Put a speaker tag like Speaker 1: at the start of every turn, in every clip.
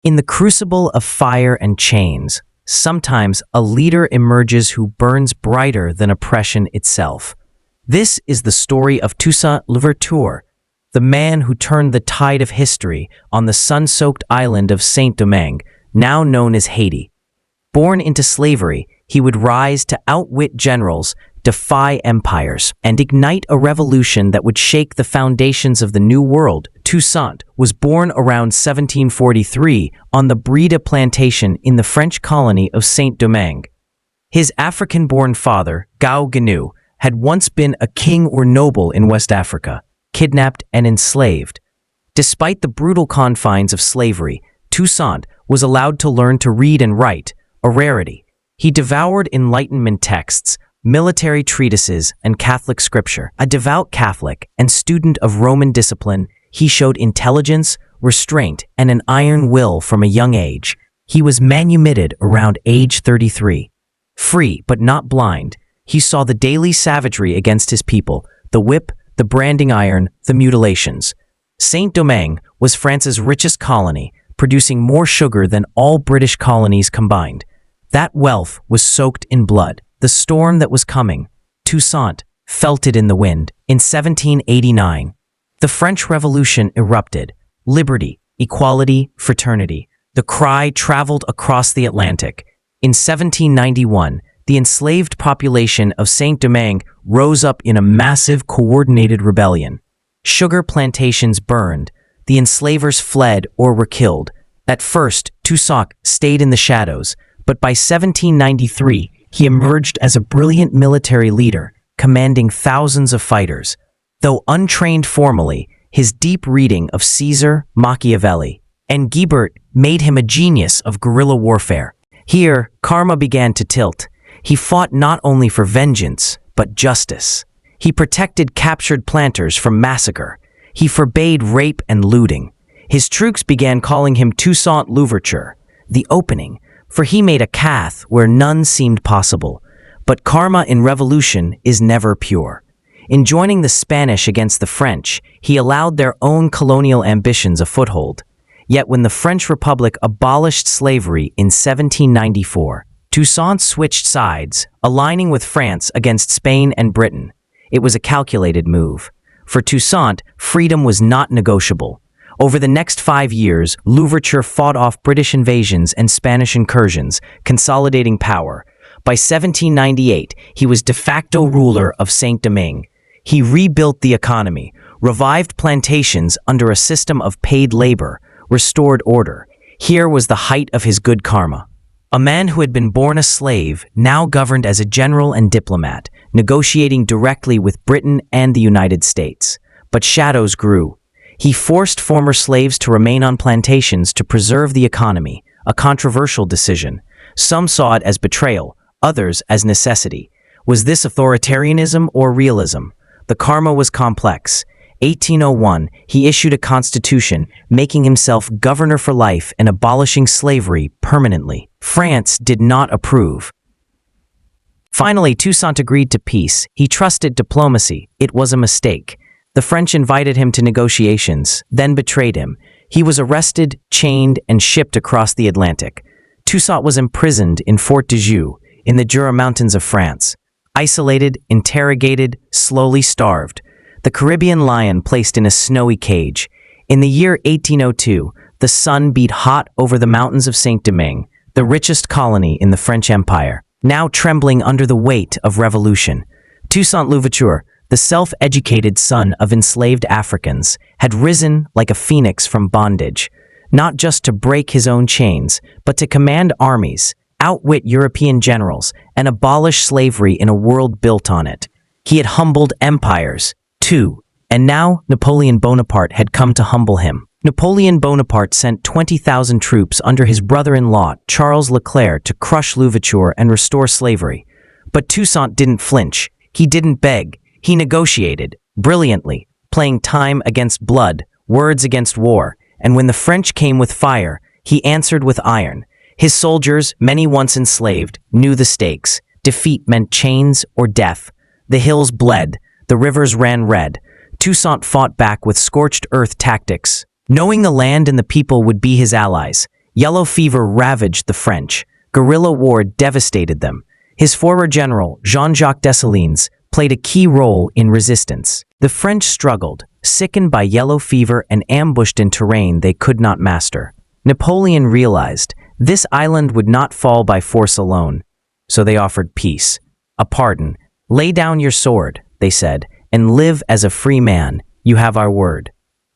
Speaker 1: In the crucible of fire and chains, sometimes a leader emerges who burns brighter than oppression itself. This is the story of Toussaint L'Ouverture, the man who turned the tide of history on the sun-soaked island of Saint-Domingue, now known as Haiti. Born into slavery, he would rise to outwit generals, defy empires, and ignite a revolution that would shake the foundations of the New World. Toussaint was born around 1743 on the Breda plantation in the French colony of Saint-Domingue. His African-born father, Gnou, had once been a king or noble in West Africa, kidnapped and enslaved. Despite the brutal confines of slavery, Toussaint was allowed to learn to read and write, a rarity. He devoured Enlightenment texts, military treatises, and Catholic scripture. A devout Catholic and student of Roman discipline, he showed intelligence, restraint, and an iron will from a young age. He was manumitted around age 33. Free but not blind, he saw the daily savagery against his people, the whip, the branding iron, the mutilations. Saint-Domingue was France's richest colony, producing more sugar than all British colonies combined. That wealth was soaked in blood. The storm that was coming, Toussaint felt it in the wind. In 1789, the French Revolution erupted. Liberty, equality, fraternity. The cry traveled across the Atlantic. In 1791, the enslaved population of Saint-Domingue rose up in a massive coordinated rebellion. Sugar plantations burned. The enslavers fled or were killed. At first, Toussaint stayed in the shadows, but by 1793, he emerged as a brilliant military leader, commanding thousands of fighters. Though untrained formally, his deep reading of Caesar, Machiavelli, and Guibert made him a genius of guerrilla warfare. Here, karma began to tilt. He fought not only for vengeance, but justice. He protected captured planters from massacre. He forbade rape and looting. His troops began calling him Toussaint L'Ouverture, the opening, for he made a path where none seemed possible. But karma in revolution is never pure. In joining the Spanish against the French, he allowed their own colonial ambitions a foothold. Yet when the French Republic abolished slavery in 1794, Toussaint switched sides, aligning with France against Spain and Britain. It was a calculated move. For Toussaint, freedom was not negotiable. Over the next 5 years, L'Ouverture fought off British invasions and Spanish incursions, consolidating power. By 1798, he was de facto ruler of Saint-Domingue. He rebuilt the economy, revived plantations under a system of paid labor, restored order. Here was the height of his good karma. A man who had been born a slave now governed as a general and diplomat, negotiating directly with Britain and the United States. But shadows grew. He forced former slaves to remain on plantations to preserve the economy, a controversial decision. Some saw it as betrayal, others as necessity. Was this authoritarianism or realism? The karma was complex. 1801, he issued a constitution, making himself governor for life and abolishing slavery permanently. France did not approve. Finally, Toussaint agreed to peace. He trusted diplomacy. It was a mistake. The French invited him to negotiations, then betrayed him. He was arrested, chained, and shipped across the Atlantic. Toussaint was imprisoned in Fort de Joux, in the Jura Mountains of France. Isolated, interrogated, slowly starved. The Caribbean lion placed in a snowy cage. In the year 1802, the sun beat hot over the mountains of Saint-Domingue, the richest colony in the French Empire, now trembling under the weight of revolution. Toussaint L'Ouverture, the self-educated son of enslaved Africans, had risen like a phoenix from bondage, not just to break his own chains, but to command armies, outwit European generals, and abolish slavery in a world built on it. He had humbled empires, too, and now Napoleon Bonaparte had come to humble him. Napoleon Bonaparte sent 20,000 troops under his brother-in-law, Charles Leclerc, to crush L'Ouverture and restore slavery. But Toussaint didn't flinch. He didn't beg. He negotiated, brilliantly, playing time against blood, words against war, and when the French came with fire, he answered with iron. His soldiers, many once enslaved, knew the stakes. Defeat meant chains or death. The hills bled. The rivers ran red. Toussaint fought back with scorched earth tactics, knowing the land and the people would be his allies. Yellow fever ravaged the French. Guerrilla war devastated them. His former general, Jean-Jacques Dessalines, played a key role in resistance. The French struggled, sickened by yellow fever and ambushed in terrain they could not master. Napoleon realized this island would not fall by force alone, so they offered peace, a pardon. "Lay down your sword," they said, "and live as a free man. You have our word."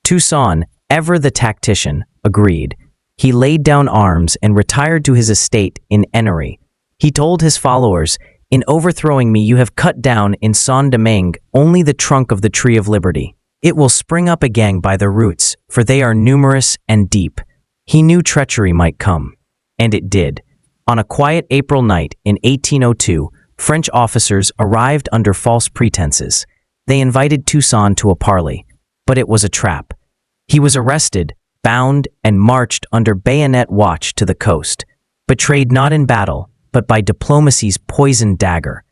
Speaker 1: Toussaint, ever the tactician, agreed. He laid down arms and retired to his estate in Ennery. He told his followers, "In overthrowing me, you have cut down in Saint-Domingue only the trunk of the tree of liberty. It will spring up again by the roots, for they are numerous and deep." He knew treachery might come, and it did. On a quiet April night in 1802, French officers arrived under false pretenses. They invited Toussaint to a parley, but it was a trap. He was arrested, bound, and marched under bayonet watch to the coast, betrayed not in battle, but by diplomacy's poisoned dagger.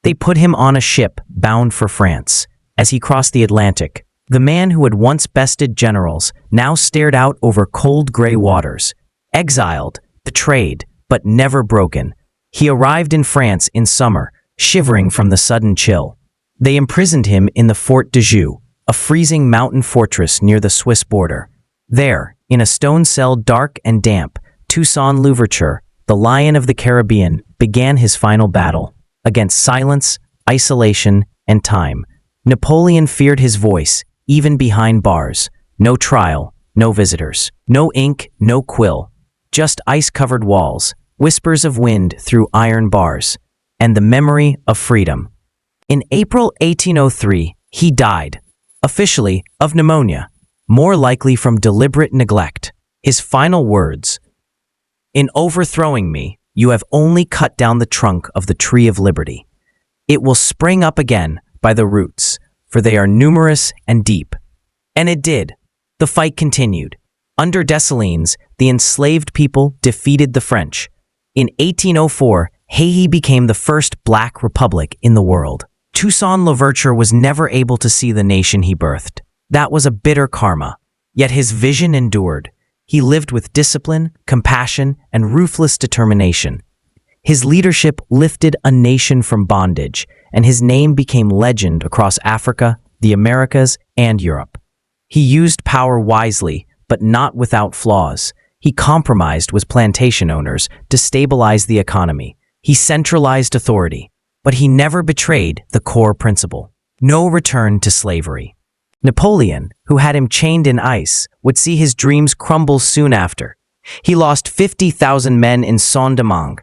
Speaker 1: They put him on a ship bound for France. As he crossed the Atlantic, the man who had once bested generals now stared out over cold gray waters. Exiled, betrayed, but never broken, he arrived in France in summer, shivering from the sudden chill. They imprisoned him in the Fort de Joux, a freezing mountain fortress near the Swiss border. There, in a stone cell dark and damp, Toussaint L'Ouverture, the Lion of the Caribbean, began his final battle against silence, isolation, and time. Napoleon feared his voice, even behind bars. No trial, no visitors, no ink, no quill, just ice-covered walls, whispers of wind through iron bars, and the memory of freedom. In April 1803, he died, officially of pneumonia, more likely from deliberate neglect. His final words: "In overthrowing me, you have only cut down the trunk of the tree of liberty. It will spring up again by the roots, for they are numerous and deep." And it did. The fight continued. Under Dessalines, the enslaved people defeated the French. In 1804, Haiti became the first black republic in the world. Toussaint L'Ouverture was never able to see the nation he birthed. That was a bitter karma. Yet his vision endured. He lived with discipline, compassion, and ruthless determination. His leadership lifted a nation from bondage, and his name became legend across Africa, the Americas, and Europe. He used power wisely, but not without flaws. He compromised with plantation owners to stabilize the economy. He centralized authority, but he never betrayed the core principle: no return to slavery. Napoleon, who had him chained in ice, would see his dreams crumble soon after. He lost 50,000 men in Saint-Domingue.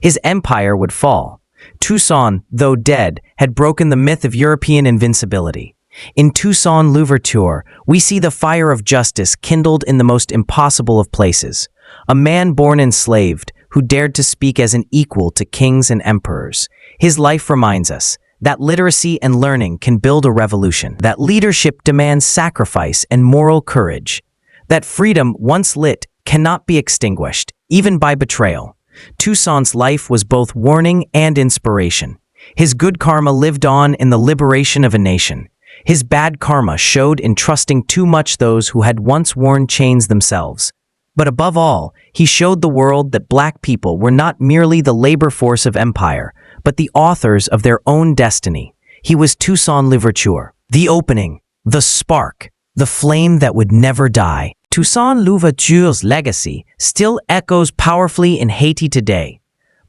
Speaker 1: His empire would fall. Toussaint, though dead, had broken the myth of European invincibility. In Toussaint L'Ouverture, we see the fire of justice kindled in the most impossible of places. A man born enslaved, who dared to speak as an equal to kings and emperors. His life reminds us that literacy and learning can build a revolution, that leadership demands sacrifice and moral courage, that freedom once lit cannot be extinguished, even by betrayal. Toussaint's life was both warning and inspiration. His good karma lived on in the liberation of a nation. His bad karma showed in trusting too much those who had once worn chains themselves. But above all, he showed the world that black people were not merely the labor force of empire, but the authors of their own destiny. He was Toussaint L'Ouverture, the opening, the spark, the flame that would never die. Toussaint L'Ouverture's legacy still echoes powerfully in Haiti today,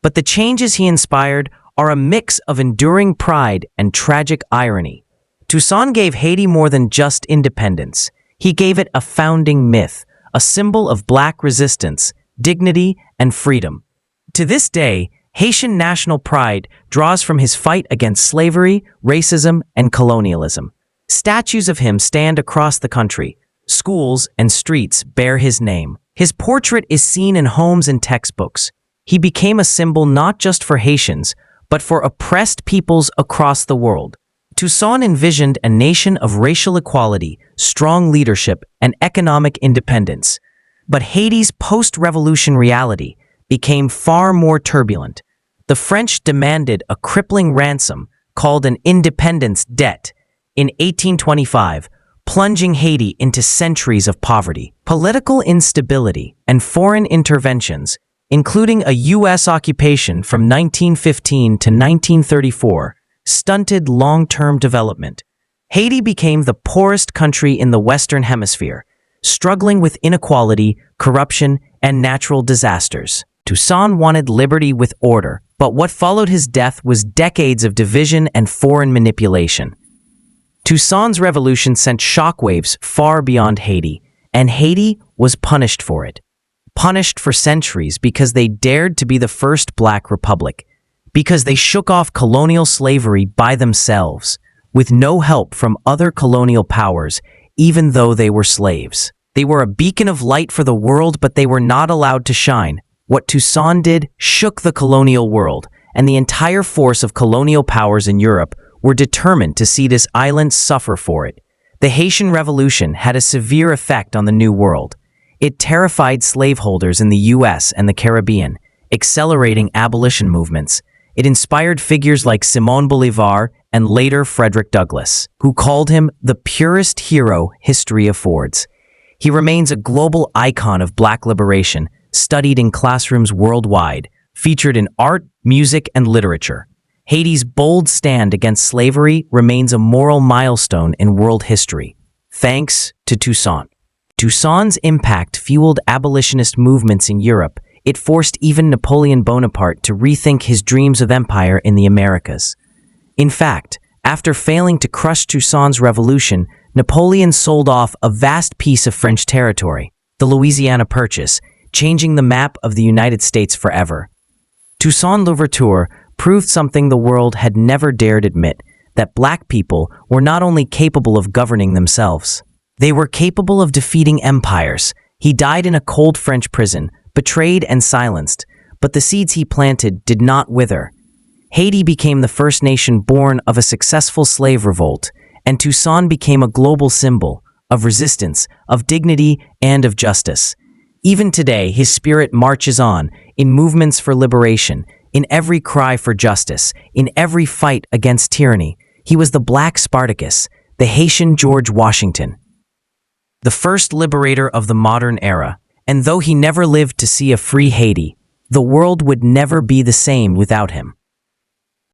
Speaker 1: but the changes he inspired are a mix of enduring pride and tragic irony. Toussaint gave Haiti more than just independence. He gave it a founding myth, a symbol of black resistance, dignity, and freedom. To this day, Haitian national pride draws from his fight against slavery, racism, and colonialism. Statues of him stand across the country. Schools and streets bear his name. His portrait is seen in homes and textbooks. He became a symbol not just for Haitians, but for oppressed peoples across the world. Toussaint envisioned a nation of racial equality, strong leadership, and economic independence. But Haiti's post-revolution reality became far more turbulent. The French demanded a crippling ransom called an independence debt. In 1825, plunging Haiti into centuries of poverty, political instability, and foreign interventions, including a U.S. occupation from 1915 to 1934, stunted long-term development. Haiti became the poorest country in the Western Hemisphere, struggling with inequality, corruption, and natural disasters. Toussaint wanted liberty with order, but what followed his death was decades of division and foreign manipulation. Toussaint's revolution sent shockwaves far beyond Haiti, and Haiti was punished for it. Punished for centuries because they dared to be the first Black republic, because they shook off colonial slavery by themselves, with no help from other colonial powers, even though they were slaves. They were a beacon of light for the world, but they were not allowed to shine. What Toussaint did shook the colonial world, and the entire force of colonial powers in Europe were determined to see this island suffer for it. The Haitian Revolution had a severe effect on the New World. It terrified slaveholders in the U.S. and the Caribbean, accelerating abolition movements. It inspired figures like Simón Bolívar and later Frederick Douglass, who called him the purest hero history affords. He remains a global icon of Black liberation, studied in classrooms worldwide, featured in art, music, and literature. Haiti's bold stand against slavery remains a moral milestone in world history, thanks to Toussaint. Toussaint's impact fueled abolitionist movements in Europe. It forced even Napoleon Bonaparte to rethink his dreams of empire in the Americas. In fact, after failing to crush Toussaint's revolution, Napoleon sold off a vast piece of French territory, the Louisiana Purchase, changing the map of the United States forever. Toussaint L'Ouverture proved something the world had never dared admit, that Black people were not only capable of governing themselves, they were capable of defeating empires. He died in a cold French prison, betrayed and silenced, but the seeds he planted did not wither. Haiti became the first nation born of a successful slave revolt, and Toussaint became a global symbol of resistance, of dignity, and of justice. Even today, his spirit marches on in movements for liberation, in every cry for justice, in every fight against tyranny. He was the Black Spartacus, the Haitian George Washington, the first liberator of the modern era. And though he never lived to see a free Haiti, the world would never be the same without him.